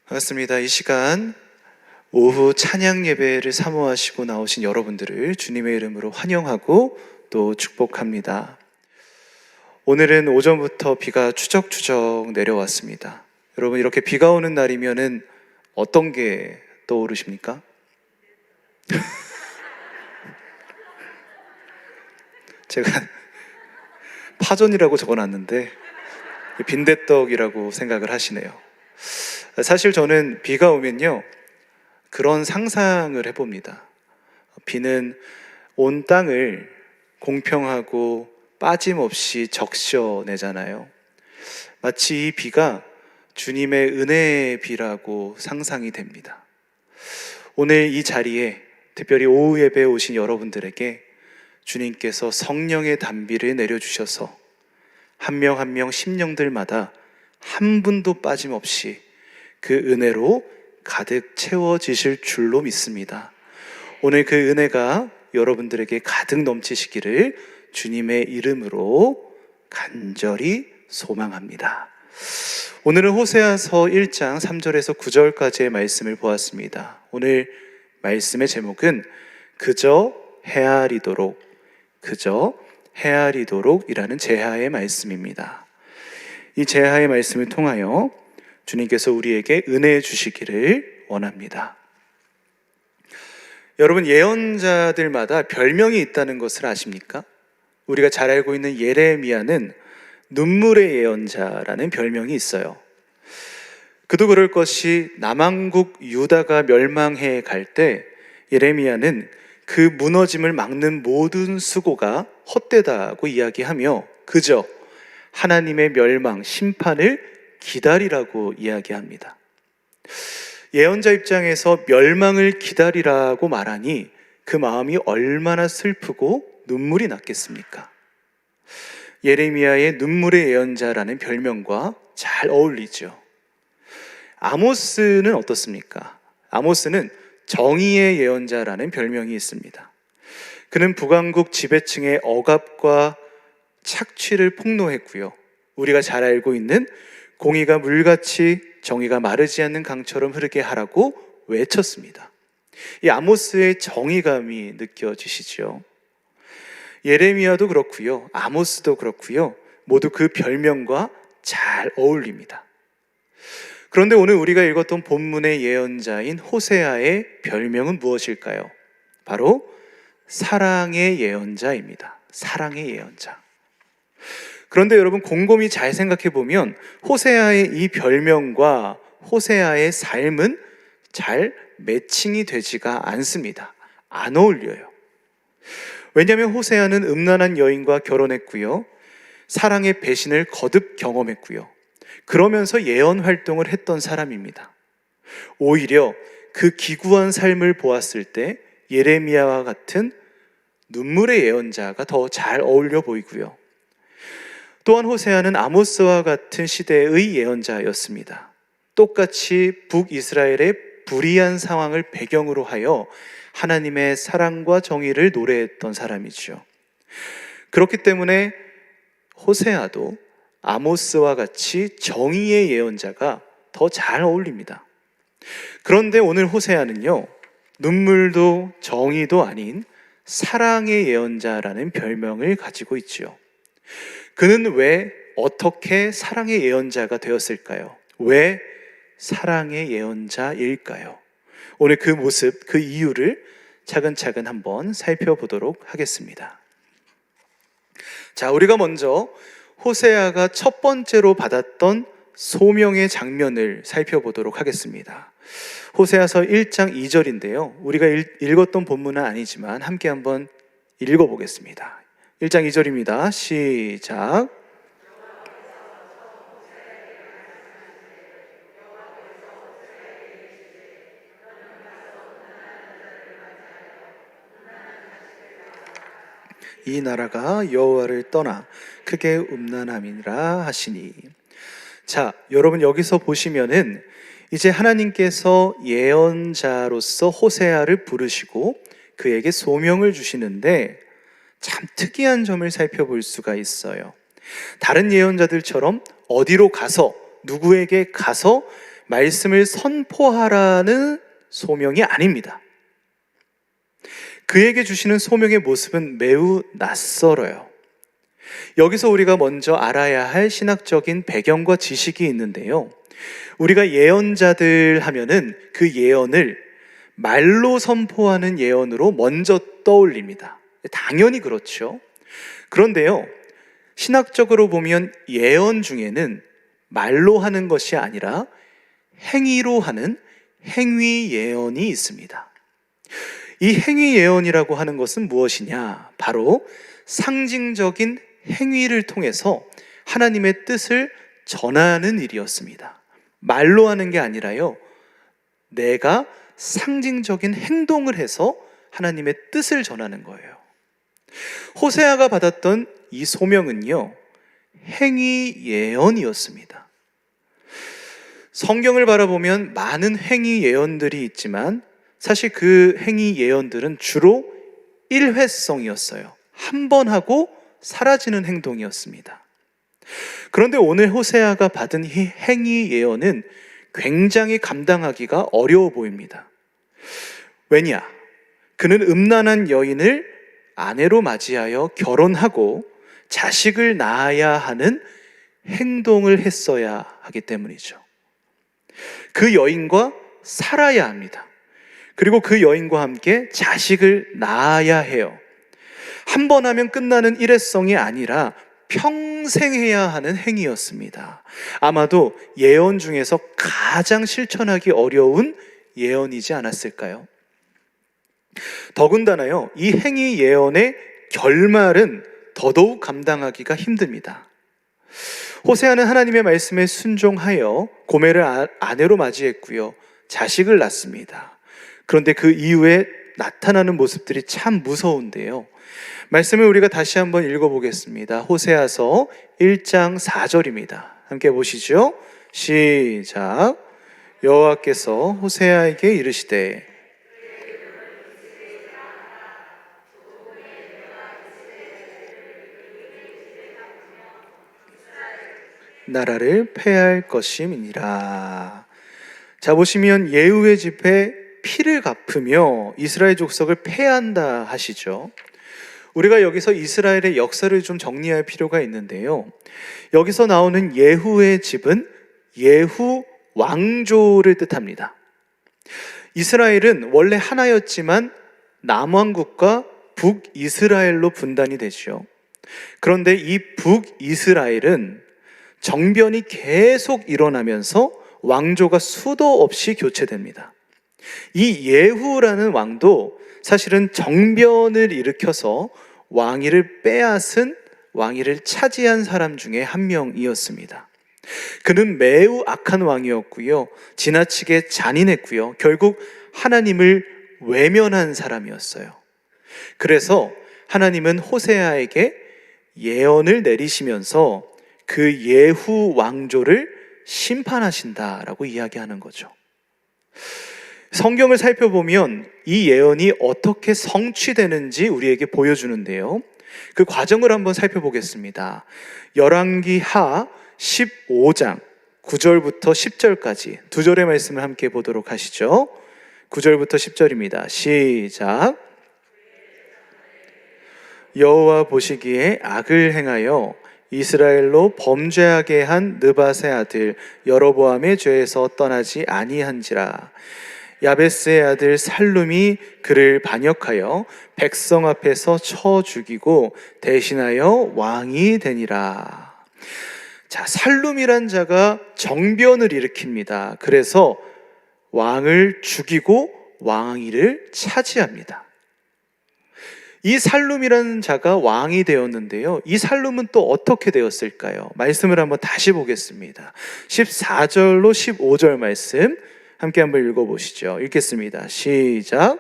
반갑습니다. 이 시간 오후 찬양 예배를 사모하시고 나오신 여러분들을 주님의 이름으로 환영하고 또 축복합니다. 오늘은 오전부터 비가 추적추적 내려왔습니다. 여러분, 이렇게 비가 오는 날이면은 어떤 게 떠오르십니까? 제가 파전이라고 적어놨는데 빈대떡이라고 생각을 하시네요. 사실 저는 비가 오면요, 그런 상상을 해봅니다. 비는 온 땅을 공평하고 빠짐없이 적셔내잖아요. 마치 이 비가 주님의 은혜의 비라고 상상이 됩니다. 오늘 이 자리에 특별히 오후 예배에 오신 여러분들에게 주님께서 성령의 단비를 내려주셔서 한 명 한 명 심령들마다 한 분도 빠짐없이 그 은혜로 가득 채워지실 줄로 믿습니다. 오늘 그 은혜가 여러분들에게 가득 넘치시기를 주님의 이름으로 간절히 소망합니다. 오늘은 호세아서 1장 3절에서 9절까지의 말씀을 보았습니다. 오늘 말씀의 제목은 그저 헤아리도록 이라는 제하의 말씀입니다. 이 제하의 말씀을 통하여 주님께서 우리에게 은혜 주시기를 원합니다. 여러분, 예언자들마다 별명이 있다는 것을 아십니까? 우리가 잘 알고 있는 예레미야는 눈물의 예언자라는 별명이 있어요. 그도 그럴 것이 남왕국 유다가 멸망해 갈 때 예레미야는 그 무너짐을 막는 모든 수고가 헛되다고 이야기하며 그저 하나님의 멸망, 심판을 기다리라고 이야기합니다. 예언자 입장에서 멸망을 기다리라고 말하니 그 마음이 얼마나 슬프고 눈물이 났겠습니까? 예레미야의 눈물의 예언자라는 별명과 잘 어울리죠. 아모스는 어떻습니까? 아모스는 정의의 예언자라는 별명이 있습니다. 그는 북왕국 지배층의 억압과 착취를 폭로했고요, 우리가 잘 알고 있는 공의가 물같이 정의가 마르지 않는 강처럼 흐르게 하라고 외쳤습니다. 이 아모스의 정의감이 느껴지시죠? 예레미야도 그렇고요, 아모스도 그렇고요, 모두 그 별명과 잘 어울립니다. 그런데 오늘 우리가 읽었던 본문의 예언자인 호세아의 별명은 무엇일까요? 바로 사랑의 예언자입니다. 사랑의 예언자. 그런데 여러분, 곰곰이 잘 생각해 보면 호세아의 이 별명과 호세아의 삶은 잘 매칭이 되지가 않습니다. 안 어울려요. 왜냐하면 호세아는 음란한 여인과 결혼했고요, 사랑의 배신을 거듭 경험했고요, 그러면서 예언 활동을 했던 사람입니다. 오히려 그 기구한 삶을 보았을 때 예레미야와 같은 눈물의 예언자가 더 잘 어울려 보이고요, 또한 호세아는 아모스와 같은 시대의 예언자였습니다. 똑같이 북이스라엘의 불의한 상황을 배경으로 하여 하나님의 사랑과 정의를 노래했던 사람이죠. 그렇기 때문에 호세아도 아모스와 같이 정의의 예언자가 더 잘 어울립니다. 그런데 오늘 호세아는요, 눈물도 정의도 아닌 사랑의 예언자라는 별명을 가지고 있지요. 그는 왜 어떻게 사랑의 예언자가 되었을까요? 왜 사랑의 예언자일까요? 오늘 그 모습, 그 이유를 차근차근 한번 살펴보도록 하겠습니다. 자, 우리가 먼저 호세아가 첫 번째로 받았던 소명의 장면을 살펴보도록 하겠습니다. 호세아서 1장 2절인데요, 우리가 읽었던 본문은 아니지만 함께 한번 읽어보겠습니다. 1장 2절입니다. 시작. 이 나라가 여호와를 떠나 크게 음란함이라 하시니. 자, 여러분, 여기서 보시면은 이제 하나님께서 예언자로서 호세아를 부르시고 그에게 소명을 주시는데 참 특이한 점을 살펴볼 수가 있어요. 다른 예언자들처럼 어디로 가서, 누구에게 가서 말씀을 선포하라는 소명이 아닙니다. 그에게 주시는 소명의 모습은 매우 낯설어요. 여기서 우리가 먼저 알아야 할 신학적인 배경과 지식이 있는데요. 우리가 예언자들 하면은 그 예언을 말로 선포하는 예언으로 먼저 떠올립니다. 당연히 그렇죠. 그런데요, 신학적으로 보면 예언 중에는 말로 하는 것이 아니라 행위로 하는 행위 예언이 있습니다. 이 행위 예언이라고 하는 것은 무엇이냐? 바로 상징적인 행위를 통해서 하나님의 뜻을 전하는 일이었습니다. 말로 하는 게 아니라요, 내가 상징적인 행동을 해서 하나님의 뜻을 전하는 거예요. 호세아가 받았던 이 소명은요, 행위 예언이었습니다. 성경을 바라보면 많은 행위 예언들이 있지만 사실 그 행위 예언들은 주로 일회성이었어요. 한 번 하고 사라지는 행동이었습니다. 그런데 오늘 호세아가 받은 이 행위 예언은 굉장히 감당하기가 어려워 보입니다. 왜냐? 그는 음란한 여인을 아내로 맞이하여 결혼하고 자식을 낳아야 하는 행동을 했어야 하기 때문이죠. 그 여인과 살아야 합니다. 그리고 그 여인과 함께 자식을 낳아야 해요. 한 번 하면 끝나는 일회성이 아니라 평생 해야 하는 행위였습니다. 아마도 예언 중에서 가장 실천하기 어려운 예언이지 않았을까요? 더군다나요, 이 행위 예언의 결말은 더더욱 감당하기가 힘듭니다. 호세아는 하나님의 말씀에 순종하여 고멜을 아내로 맞이했고요, 자식을 낳습니다. 그런데 그 이후에 나타나는 모습들이 참 무서운데요. 말씀을 우리가 다시 한번 읽어보겠습니다. 호세아서 1장 4절입니다. 함께 보시죠. 시작. 여호와께서 호세아에게 이르시되 나라를 패할 것임이니라. 자, 보시면 예후의 집에 피를 갚으며 이스라엘 족속을 패한다 하시죠. 우리가 여기서 이스라엘의 역사를 좀 정리할 필요가 있는데요. 여기서 나오는 예후의 집은 예후 왕조를 뜻합니다. 이스라엘은 원래 하나였지만 남왕국과 북이스라엘로 분단이 되죠. 그런데 이 북이스라엘은 정변이 계속 일어나면서 왕조가 수도 없이 교체됩니다. 이 예후라는 왕도 사실은 정변을 일으켜서 왕위를 빼앗은, 왕위를 차지한 사람 중에 한 명이었습니다. 그는 매우 악한 왕이었고요, 지나치게 잔인했고요, 결국 하나님을 외면한 사람이었어요. 그래서 하나님은 호세아에게 예언을 내리시면서 그 예후 왕조를 심판하신다라고 이야기하는 거죠. 성경을 살펴보면 이 예언이 어떻게 성취되는지 우리에게 보여주는데요. 그 과정을 한번 살펴보겠습니다. 열왕기하 15장 9절부터 10절까지 두 절의 말씀을 함께 보도록 하시죠. 9절부터 10절입니다. 시작. 여호와 보시기에 악을 행하여 이스라엘로 범죄하게 한 느밧의 아들 여로보암의 죄에서 떠나지 아니한지라. 야베스의 아들 살룸이 그를 반역하여 백성 앞에서 쳐 죽이고 대신하여 왕이 되니라. 자, 살룸이란 자가 정변을 일으킵니다. 그래서 왕을 죽이고 왕위를 차지합니다. 이 살룸이라는 자가 왕이 되었는데요, 이 살룸은 또 어떻게 되었을까요? 말씀을 한번 다시 보겠습니다. 14절로 15절 말씀 함께 한번 읽어보시죠. 읽겠습니다. 시작.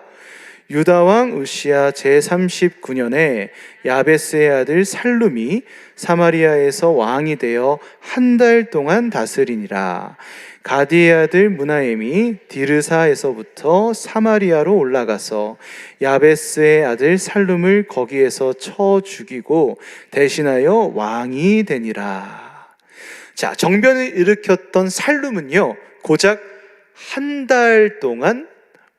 유다왕 우시야 제39년에 야베스의 아들 살룸이 사마리아에서 왕이 되어 한 달 동안 다스리니라. 가디의 아들 무나엠이 디르사에서부터 사마리아로 올라가서 야베스의 아들 살룸을 거기에서 쳐 죽이고 대신하여 왕이 되니라. 자, 정변을 일으켰던 살룸은요, 고작 한 달 동안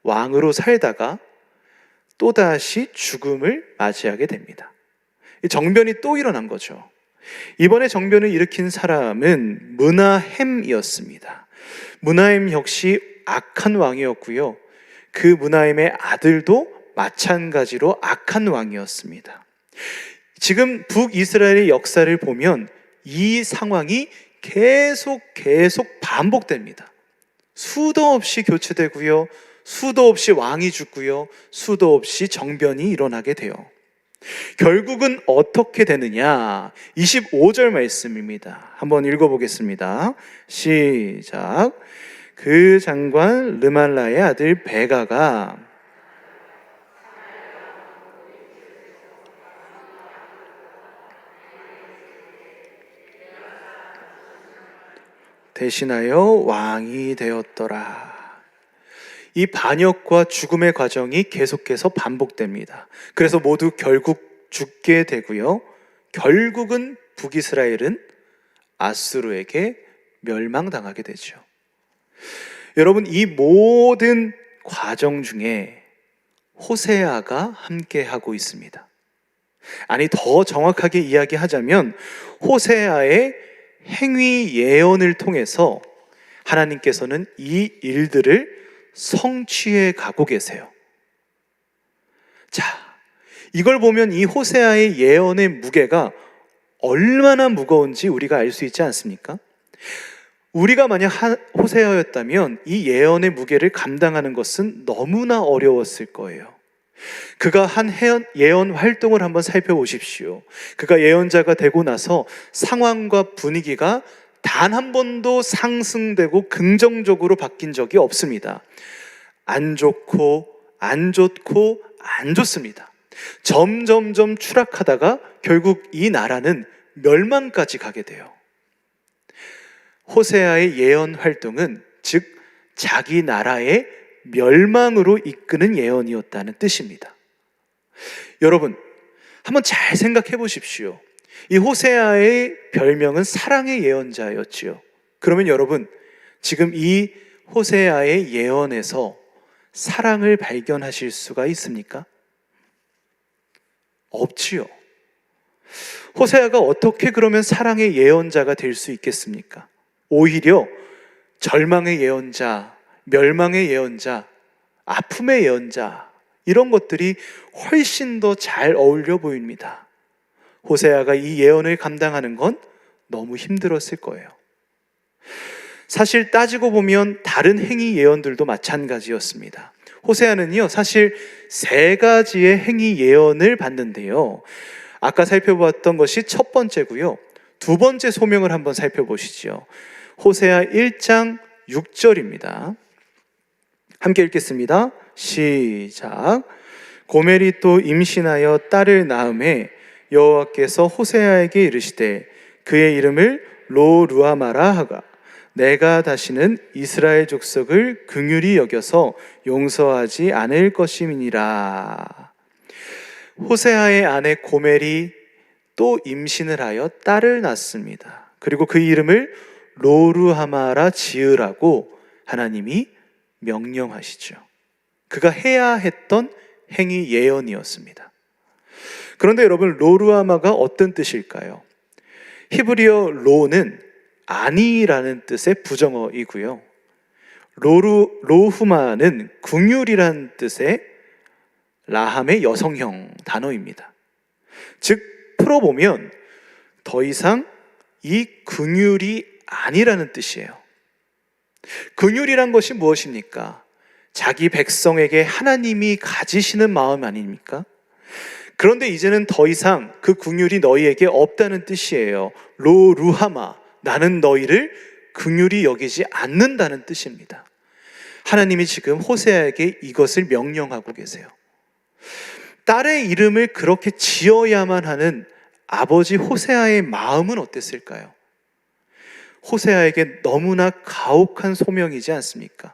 왕으로 살다가 또다시 죽음을 맞이하게 됩니다. 정변이 또 일어난 거죠. 이번에 정변을 일으킨 사람은 므나헴이었습니다. 므나헴 역시 악한 왕이었고요. 그 므나헴의 아들도 마찬가지로 악한 왕이었습니다. 지금 북이스라엘의 역사를 보면 이 상황이 계속 반복됩니다. 수도 없이 교체되고요. 수도 없이 왕이 죽고요. 수도 없이 정변이 일어나게 돼요. 결국은 어떻게 되느냐? 25절 말씀입니다. 한번 읽어보겠습니다. 시작. 그 장관 르말라의 아들 베가가 대신하여 왕이 되었더라. 이 반역과 죽음의 과정이 계속해서 반복됩니다. 그래서 모두 결국 죽게 되고요. 결국은 북이스라엘은 아수르에게 멸망당하게 되죠. 여러분, 이 모든 과정 중에 호세아가 함께하고 있습니다. 아니, 더 정확하게 이야기하자면 호세아의 행위 예언을 통해서 하나님께서는 이 일들을 성취해 가고 계세요. 자, 이걸 보면 이 호세아의 예언의 무게가 얼마나 무거운지 우리가 알 수 있지 않습니까? 우리가 만약 호세아였다면 이 예언의 무게를 감당하는 것은 너무나 어려웠을 거예요. 그가 한 예언 활동을 한번 살펴보십시오. 그가 예언자가 되고 나서 상황과 분위기가 단 한 번도 상승되고 긍정적으로 바뀐 적이 없습니다. 안 좋고 안 좋습니다. 점점점 추락하다가 결국 이 나라는 멸망까지 가게 돼요. 호세아의 예언 활동은 즉 자기 나라의 멸망으로 이끄는 예언이었다는 뜻입니다. 여러분, 한번 잘 생각해 보십시오. 이 호세아의 별명은 사랑의 예언자였지요. 그러면 여러분, 지금 이 호세아의 예언에서 사랑을 발견하실 수가 있습니까? 없지요. 호세아가 어떻게 그러면 사랑의 예언자가 될 수 있겠습니까? 오히려 절망의 예언자, 멸망의 예언자, 아픔의 예언자, 이런 것들이 훨씬 더 잘 어울려 보입니다. 호세아가 이 예언을 감당하는 건 너무 힘들었을 거예요. 사실 따지고 보면 다른 행위 예언들도 마찬가지였습니다. 호세아는요, 사실 3가지의 행위 예언을 받는데요. 아까 살펴봤던 것이 첫 번째고요. 2번째 소명을 한번 살펴보시죠. 호세아 1장 6절입니다. 함께 읽겠습니다. 시작. 고멜이 또 임신하여 딸을 낳음에 여호와께서 호세아에게 이르시되 그의 이름을 로루아마라 하가 내가 다시는 이스라엘 족속을 긍휼히 여겨서 용서하지 않을 것임이니라. 호세아의 아내 고멜이 또 임신을 하여 딸을 낳습니다. 그리고 그 이름을 로루하마라 지으라고 하나님이 명령하시죠. 그가 해야 했던 행위 예언이었습니다. 그런데 여러분, 로루하마가 어떤 뜻일까요? 히브리어 로는 아니라는 뜻의 부정어이고요. 로후마는 긍휼이라는 뜻의 라함의 여성형 단어입니다. 즉 풀어보면 더 이상 이 긍휼이 아니라는 뜻이에요. 긍휼이란 것이 무엇입니까? 자기 백성에게 하나님이 가지시는 마음 아닙니까? 그런데 이제는 더 이상 그 긍휼이 너희에게 없다는 뜻이에요. 로루하마, 나는 너희를 긍휼히 여기지 않는다는 뜻입니다. 하나님이 지금 호세아에게 이것을 명령하고 계세요. 딸의 이름을 그렇게 지어야만 하는 아버지 호세아의 마음은 어땠을까요? 호세아에게 너무나 가혹한 소명이지 않습니까?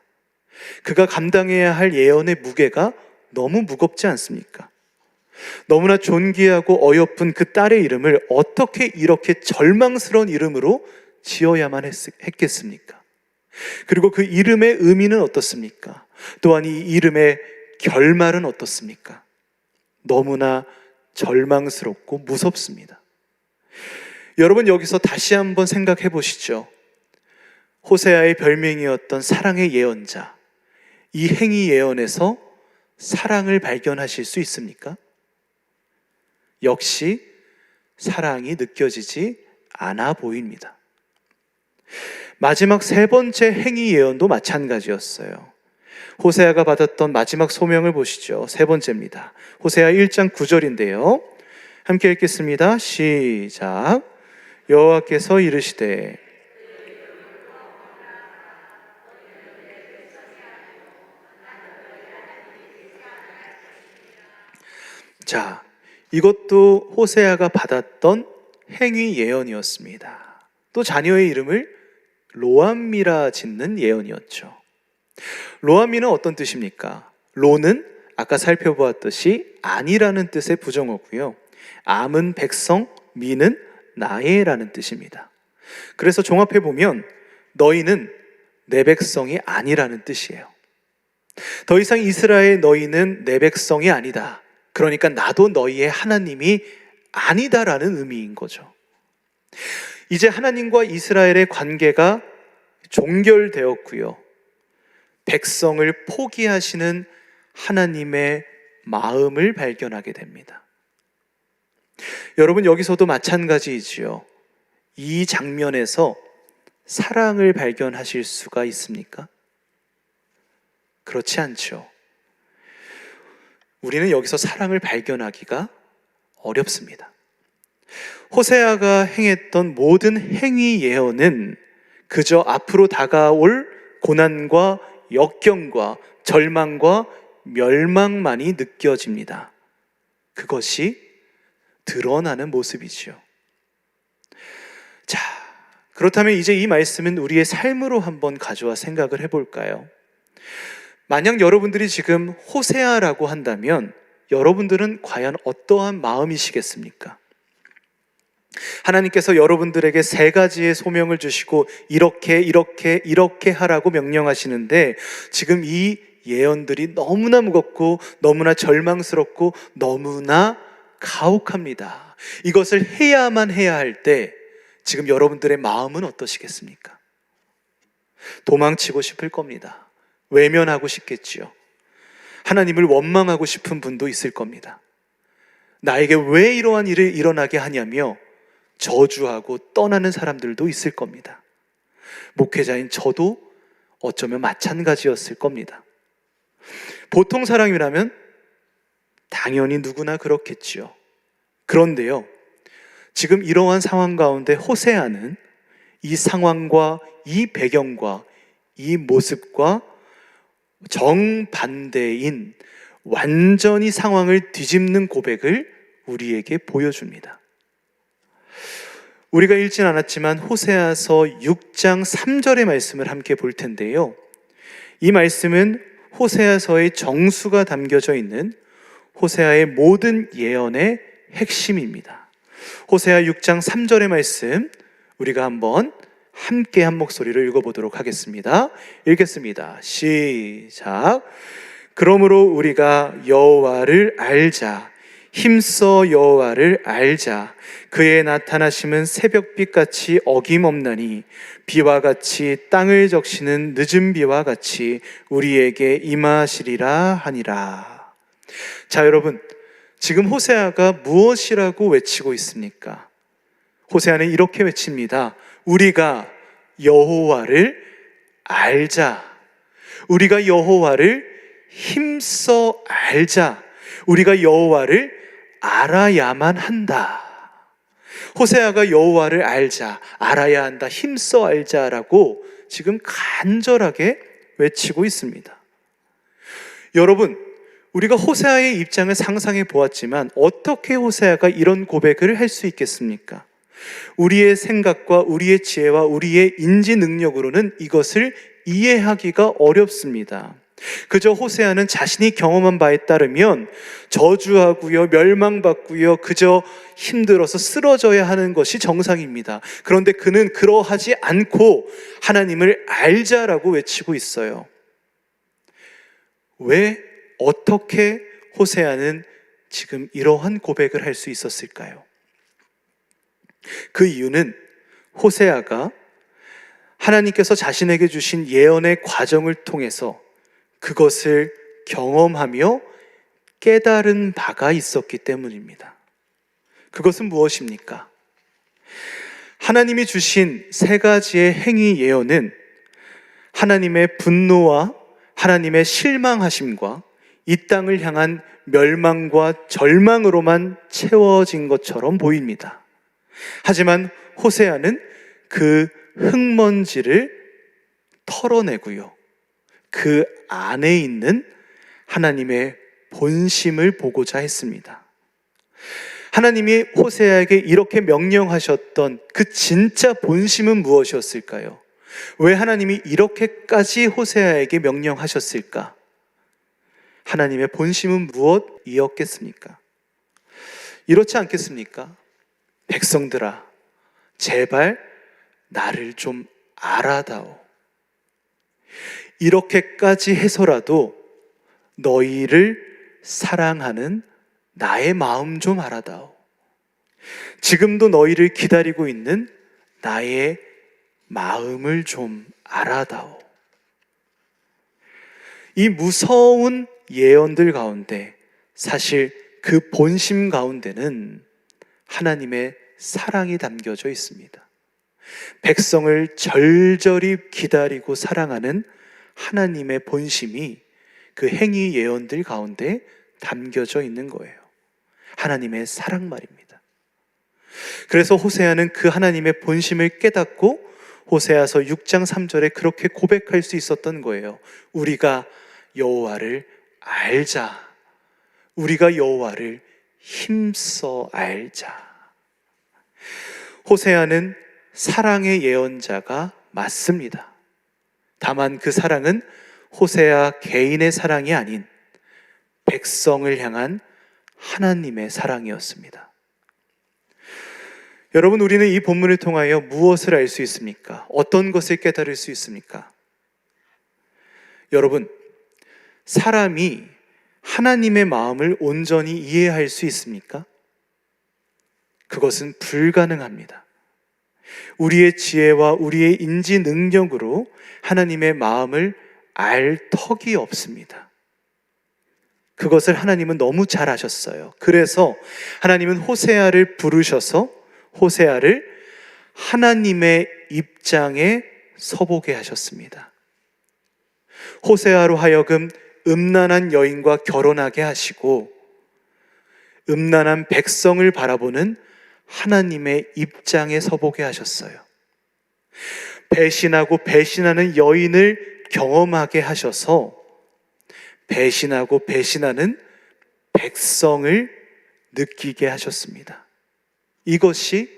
그가 감당해야 할 예언의 무게가 너무 무겁지 않습니까? 너무나 존귀하고 어여쁜 그 딸의 이름을 어떻게 이렇게 절망스러운 이름으로 지어야만 했겠습니까? 그리고 그 이름의 의미는 어떻습니까? 또한 이 이름의 결말은 어떻습니까? 너무나 절망스럽고 무섭습니다. 여러분, 여기서 다시 한번 생각해 보시죠. 호세아의 별명이었던 사랑의 예언자, 이 행위 예언에서 사랑을 발견하실 수 있습니까? 역시 사랑이 느껴지지 않아 보입니다. 마지막 세 번째 행위 예언도 마찬가지였어요. 호세아가 받았던 마지막 소명을 보시죠. 세 번째입니다. 호세아 1장 9절인데요. 함께 읽겠습니다. 시작. 여호와께서 이르시되 자, 이것도 호세아가 받았던 행위 예언이었습니다. 또 자녀의 이름을 로암미라 짓는 예언이었죠. 로암미는 어떤 뜻입니까? 로는 아까 살펴보았듯이 아니라는 뜻의 부정어고요. 암은 백성, 미는 나의라는 뜻입니다. 그래서 종합해 보면 너희는 내 백성이 아니라는 뜻이에요. 더 이상 이스라엘 너희는 내 백성이 아니다. 그러니까 나도 너희의 하나님이 아니다라는 의미인 거죠. 이제 하나님과 이스라엘의 관계가 종결되었고요. 백성을 포기하시는 하나님의 마음을 발견하게 됩니다. 여러분, 여기서도 마찬가지이지요. 이 장면에서 사랑을 발견하실 수가 있습니까? 그렇지 않죠. 우리는 여기서 사랑을 발견하기가 어렵습니다. 호세아가 행했던 모든 행위 예언은 그저 앞으로 다가올 고난과 역경과 절망과 멸망만이 느껴집니다. 그것이 드러나는 모습이지요. 자, 그렇다면 이제 이 말씀은 우리의 삶으로 한번 가져와 생각을 해볼까요? 만약 여러분들이 지금 호세아라고 한다면 여러분들은 과연 어떠한 마음이시겠습니까? 하나님께서 여러분들에게 세 가지의 소명을 주시고 이렇게 하라고 명령하시는데 지금 이 예언들이 너무나 무겁고 너무나 절망스럽고 너무나 가혹합니다. 이것을 해야만 해야 할 때 지금 여러분들의 마음은 어떠시겠습니까? 도망치고 싶을 겁니다. 외면하고 싶겠지요. 하나님을 원망하고 싶은 분도 있을 겁니다. 나에게 왜 이러한 일을 일어나게 하냐며 저주하고 떠나는 사람들도 있을 겁니다. 목회자인 저도 어쩌면 마찬가지였을 겁니다. 보통 사람이라면 당연히 누구나 그렇겠지요. 그런데요, 지금 이러한 상황 가운데 호세아는 이 상황과 이 배경과 이 모습과 정반대인 완전히 상황을 뒤집는 고백을 우리에게 보여줍니다. 우리가 읽진 않았지만 호세아서 6장 3절의 말씀을 함께 볼 텐데요. 이 말씀은 호세아서의 정수가 담겨져 있는 호세아의 모든 예언의 핵심입니다. 호세아 6장 3절의 말씀 우리가 한번 함께 한 목소리로 읽어보도록 하겠습니다. 읽겠습니다. 시작. 그러므로 우리가 여호와를 알자. 힘써 여호와를 알자. 그의 나타나심은 새벽빛같이 어김없나니 비와 같이 땅을 적시는 늦은 비와 같이 우리에게 임하시리라 하니라. 자, 여러분, 지금 호세아가 무엇이라고 외치고 있습니까? 호세아는 이렇게 외칩니다. 우리가 여호와를 알자. 우리가 여호와를 힘써 알자. 우리가 여호와를 알아야만 한다. 호세아가 여호와를 알자, 알아야 한다, 힘써 알자라고 지금 간절하게 외치고 있습니다. 여러분, 우리가 호세아의 입장을 상상해 보았지만 어떻게 호세아가 이런 고백을 할 수 있겠습니까? 우리의 생각과 우리의 지혜와 우리의 인지 능력으로는 이것을 이해하기가 어렵습니다. 그저 호세아는 자신이 경험한 바에 따르면 저주하고요, 멸망받고요, 그저 힘들어서 쓰러져야 하는 것이 정상입니다. 그런데 그는 그러하지 않고 하나님을 알자라고 외치고 있어요. 왜, 어떻게 호세아는 지금 이러한 고백을 할 수 있었을까요? 그 이유는 호세아가 하나님께서 자신에게 주신 예언의 과정을 통해서 그것을 경험하며 깨달은 바가 있었기 때문입니다. 그것은 무엇입니까? 하나님이 주신 세 가지의 행위 예언은 하나님의 분노와 하나님의 실망하심과 이 땅을 향한 멸망과 절망으로만 채워진 것처럼 보입니다. 하지만 호세아는 그 흙먼지를 털어내고요, 그 안에 있는 하나님의 본심을 보고자 했습니다. 하나님이 호세아에게 이렇게 명령하셨던 그 진짜 본심은 무엇이었을까요? 왜 하나님이 이렇게까지 호세아에게 명령하셨을까? 하나님의 본심은 무엇이었겠습니까? 이렇지 않겠습니까? 백성들아, 제발 나를 좀 알아다오. 이렇게까지 해서라도 너희를 사랑하는 나의 마음 좀 알아다오. 지금도 너희를 기다리고 있는 나의 마음을 좀 알아다오. 이 무서운 예언들 가운데 사실 그 본심 가운데는 하나님의 사랑이 담겨져 있습니다. 백성을 절절히 기다리고 사랑하는 하나님의 본심이 그 행위 예언들 가운데 담겨져 있는 거예요. 하나님의 사랑 말입니다. 그래서 호세아는 그 하나님의 본심을 깨닫고 호세아서 6장 3절에 그렇게 고백할 수 있었던 거예요. 우리가 여호와를 알자. 우리가 여호와를 힘써 알자. 호세아는 사랑의 예언자가 맞습니다. 다만 그 사랑은 호세아 개인의 사랑이 아닌 백성을 향한 하나님의 사랑이었습니다. 여러분, 우리는 이 본문을 통하여 무엇을 알 수 있습니까? 어떤 것을 깨달을 수 있습니까? 여러분, 사람이 하나님의 마음을 온전히 이해할 수 있습니까? 그것은 불가능합니다. 우리의 지혜와 우리의 인지 능력으로 하나님의 마음을 알 턱이 없습니다. 그것을 하나님은 너무 잘 아셨어요. 그래서 하나님은 호세아를 부르셔서 호세아를 하나님의 입장에 서보게 하셨습니다. 호세아로 하여금 음란한 여인과 결혼하게 하시고 음란한 백성을 바라보는 하나님의 입장에 서보게 하셨어요. 배신하고 배신하는 여인을 경험하게 하셔서 배신하고 배신하는 백성을 느끼게 하셨습니다. 이것이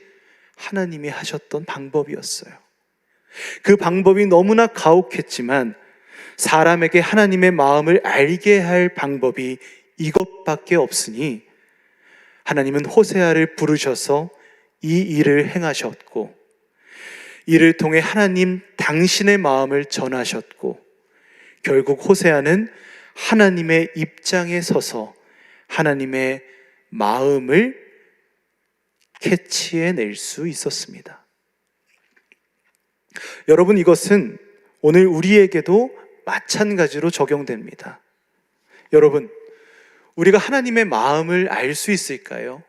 하나님이 하셨던 방법이었어요. 그 방법이 너무나 가혹했지만 사람에게 하나님의 마음을 알게 할 방법이 이것밖에 없으니 하나님은 호세아를 부르셔서 이 일을 행하셨고 이를 통해 하나님 당신의 마음을 전하셨고 결국 호세아는 하나님의 입장에 서서 하나님의 마음을 캐치해낼 수 있었습니다. 여러분, 이것은 오늘 우리에게도 마찬가지로 적용됩니다. 여러분, 우리가 하나님의 마음을 알 수 있을까요?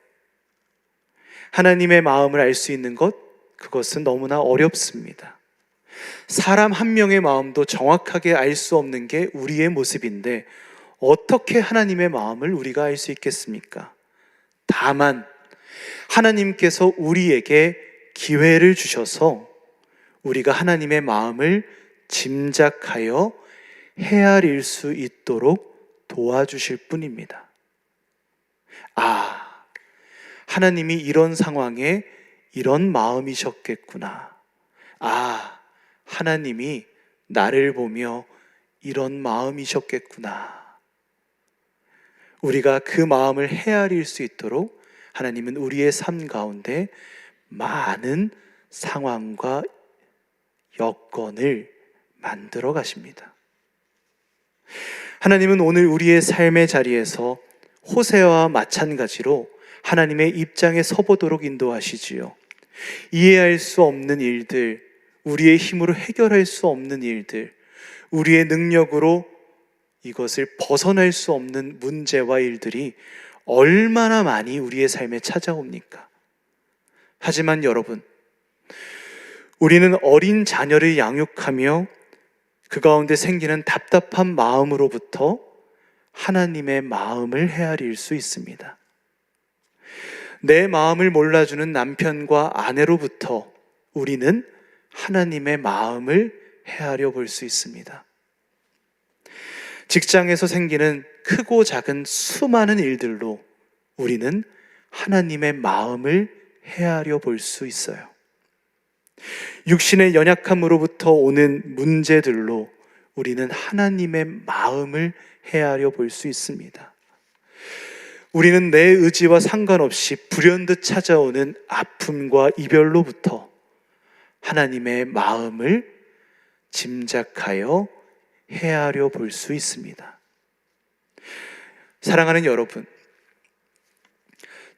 하나님의 마음을 알 수 있는 것, 그것은 너무나 어렵습니다. 사람 한 명의 마음도 정확하게 알 수 없는 게 우리의 모습인데 어떻게 하나님의 마음을 우리가 알 수 있겠습니까? 다만 하나님께서 우리에게 기회를 주셔서 우리가 하나님의 마음을 짐작하여 헤아릴 수 있도록 도와주실 뿐입니다. 아, 하나님이 이런 상황에 이런 마음이셨겠구나. 아, 하나님이 나를 보며 이런 마음이셨겠구나. 우리가 그 마음을 헤아릴 수 있도록 하나님은 우리의 삶 가운데 많은 상황과 여건을 만들어 가십니다. 하나님은 오늘 우리의 삶의 자리에서 호세아와 마찬가지로 하나님의 입장에 서보도록 인도하시지요. 이해할 수 없는 일들, 우리의 힘으로 해결할 수 없는 일들, 우리의 능력으로 이것을 벗어날 수 없는 문제와 일들이 얼마나 많이 우리의 삶에 찾아옵니까? 하지만 여러분, 우리는 어린 자녀를 양육하며 그 가운데 생기는 답답한 마음으로부터 하나님의 마음을 헤아릴 수 있습니다. 내 마음을 몰라주는 남편과 아내로부터 우리는 하나님의 마음을 헤아려 볼 수 있습니다. 직장에서 생기는 크고 작은 수많은 일들로 우리는 하나님의 마음을 헤아려 볼 수 있어요. 육신의 연약함으로부터 오는 문제들로 우리는 하나님의 마음을 헤아려 볼 수 있습니다. 우리는 내 의지와 상관없이 불현듯 찾아오는 아픔과 이별로부터 하나님의 마음을 짐작하여 헤아려 볼 수 있습니다. 사랑하는 여러분,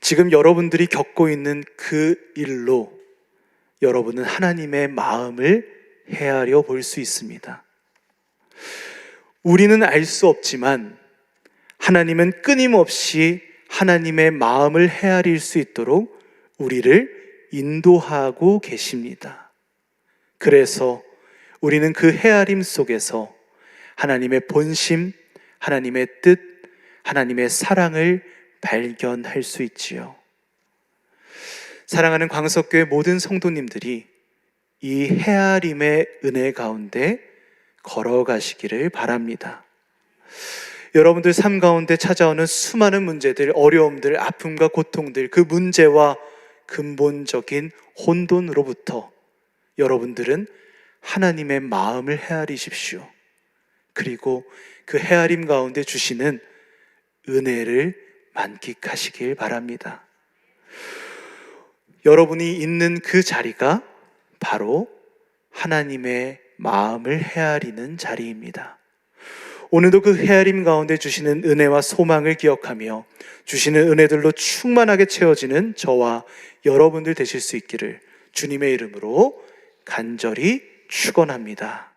지금 여러분들이 겪고 있는 그 일로 여러분은 하나님의 마음을 헤아려 볼 수 있습니다. 우리는 알 수 없지만 하나님은 끊임없이 하나님의 마음을 헤아릴 수 있도록 우리를 인도하고 계십니다. 그래서 우리는 그 헤아림 속에서 하나님의 본심, 하나님의 뜻, 하나님의 사랑을 발견할 수 있지요. 사랑하는 광석교회 모든 성도님들이 이 헤아림의 은혜 가운데 걸어가시기를 바랍니다. 여러분들 삶 가운데 찾아오는 수많은 문제들, 어려움들, 아픔과 고통들, 그 문제와 근본적인 혼돈으로부터 여러분들은 하나님의 마음을 헤아리십시오. 그리고 그 헤아림 가운데 주시는 은혜를 만끽하시길 바랍니다. 여러분이 있는 그 자리가 바로 하나님의 마음을 헤아리는 자리입니다. 오늘도 그 헤아림 가운데 주시는 은혜와 소망을 기억하며 주시는 은혜들로 충만하게 채워지는 저와 여러분들 되실 수 있기를 주님의 이름으로 간절히 축원합니다.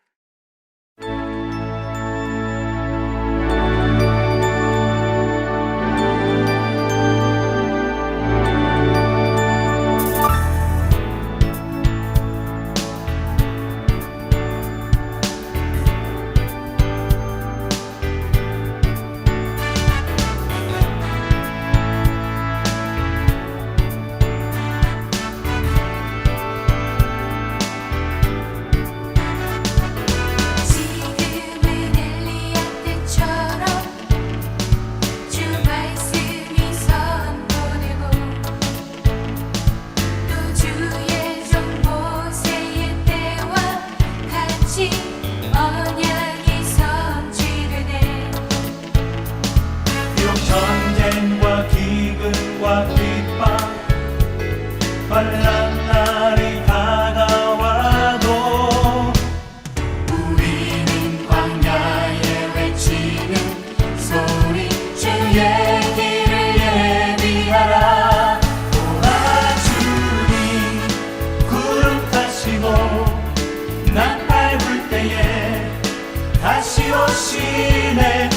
다시 오시네